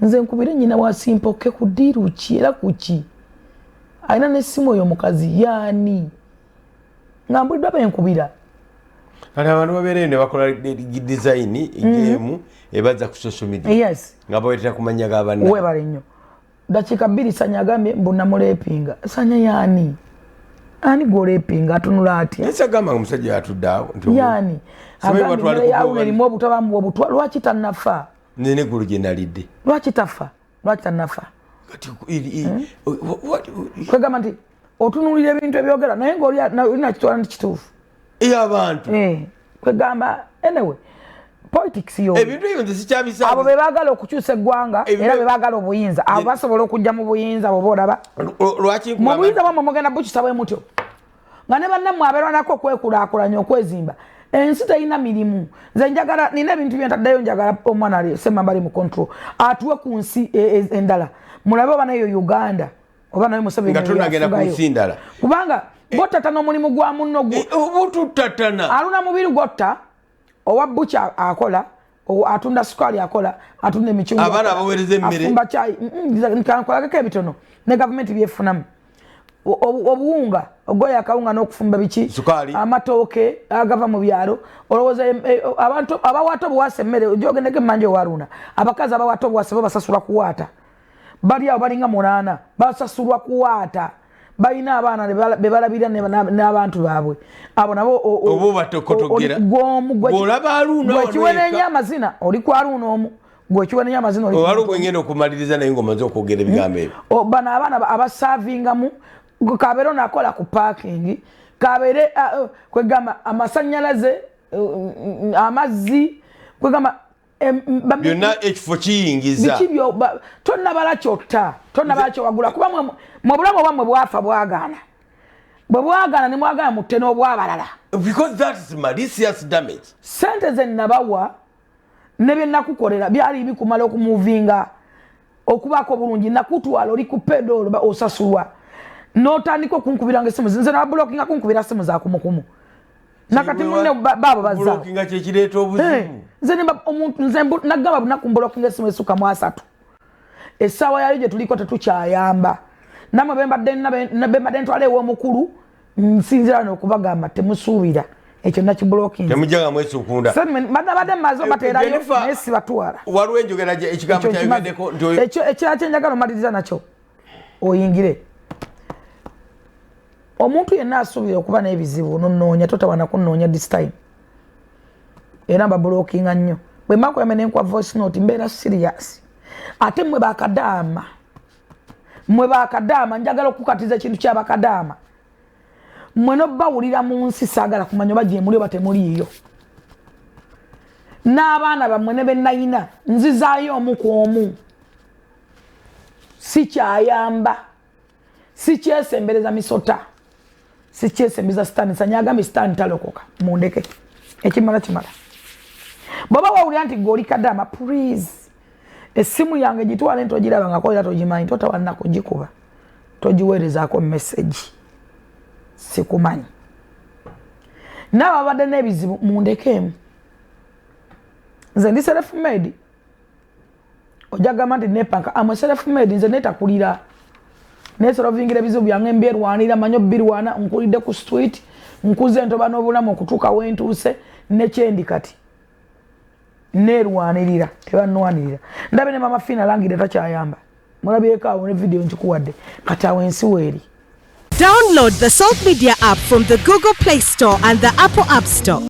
nze nkubire nyina wa Simpoke ku diru ki era kuki aina ne simu yo mukazi yani ngambulidwa benkubira kale abantu babere ne bakola design igemu ebaza ku social media yes ngabo wetera kumanya gabana we bale nnyo dakika 2 Sanya gambye mbuna mulepinga Sanya yani ani golepinga atunula ati esa gamba omusajja atuddawo yani agambye yawo nelimo obutabamu obutwa lwaki tanafa nene gulu generalide lwaki tafa lwaki tanafa kati what kwegamba nti otunulira ebintu ebyogera naye ng'oli na kitwala kituufu abantu kwegamba anyway politics yo ebintu ebyo nze sikyabisa abo be baagala okukyusa eggwanga era be baagala obuyinza abo basobola okujja mu buyinza abo boolaba lwaki mu buyinza bwamwe mugenda bukisa bwe mutyo nga ne bannammwe abeerwanako okwekulaakulanya okwezimba ensi terina mirimu nze njagala nina ebintu byentaddayo njagala omwana ali semamba ali mu control atuwe ku nsi endala mulabe oba nayo Uganda oba nayo Museveni nga tunagenda ku nsi endala kubanga gottata n'omulimu gwa munno obututtatana aluna mubiri gotta owa bucha akola atunda sukali akola atunda emichungwa abana abawereza emmere afumba chai nkankolagako ebitono ne gavumenti byefunamu obuwunga ogoya akawunga n'okufumba biki amatooke agava mu byalo olowooza abantu abawaata obuwaasa emmere ojogendeko emmanja owaruna abakazi abawaata obuwaasa basasulwa kuwaata bali awo balinga 8 basasulwa kuwaata balina abaana bebalabira n'abantu baabwe abo nabo obo batokotogera olaba aluna gwekiwenenya amazina oli ku aluna omu gwekiwenenya amazina oli wali gwengenda okumaliriza naye ng'omaze okwogera ebigambo ebyo bano abaana abasavingamu kabeere onakola ku parking kabeere kwegamba amasannyalaze amazzi kwegamba byonna ekifo kiyingiza tonnabala kyotta tonnabala kyowagula kuba mu bulamu obwammwe bwafa bwagaana bwe bwagaana ne mwagaana mutte n'obwabalala because that is malicious damage sente ze nabawa ne bye nakukolera byali bikumala okumuvinga okubaako bulungi nakutwala oli ku pedoolo osasulwa n'otandika okunkubiranga essimu nze nababulokinga kunkubira simu za kumukumu nakati munne baabo bazaabulokinga kyekireeta obuzibu nze nagamba bunakumbulokinga essimu essuka mu 3 essaawa yali gye tuliko tetukyayamba namwe bembadde ntwala ew'omukulu nsinzira n'okubagamba temusuubira ekyo nakibulokinga temujaga mwesukunda badde mmaze bateerayo naye sibatwala waliwo enjogera ekigambo kyayogeddeko ekirala kyenjagala omaliriza nakyo oyingire omuntu yenna asuubira okuba n'ebizibu nonnoonya totawana kunnoonya this time era mbabulokinga nnyo bwe mbakwame nenkwa voice note mbeera serious ate mmwe bakadaama njagala okukatiza ekintu kyabakadaama mmwe nobawulira mu nsi saagala kumanya oba gyemuli oba temuliiyo n'abaana bammwe ne bennayina nzizaayo omu ku omu sikyayamba sikyesembereza misota sikyesembeza sitaani sanyagambye sitaani talokoka mundeke ekimala kimala bw'oba wawulira nti gweoli kadaama please essimu yange gitwale ntogiraba nga kolera togimanyi totawanna kugikuba togiweerezaako message sikumanyi naawe abadde n'ebizibu mundekeemu nze ndi self made ojagamba nti nepanka amwe self made nze netakulira nesolovingira ebizibu byange mbyerwanira manyo birwana nkulidde ku street nkuze entoba n'obulamu okutuuka wentuuse nekyendi kati nerwanirira tebanwanirira ndabe ne mama Fina langire takyayamba mulabyeko awo ne video nkikuwadde kati awo ensi weeri. Download the Salt Media app from the Google Play Store and the Apple App Store.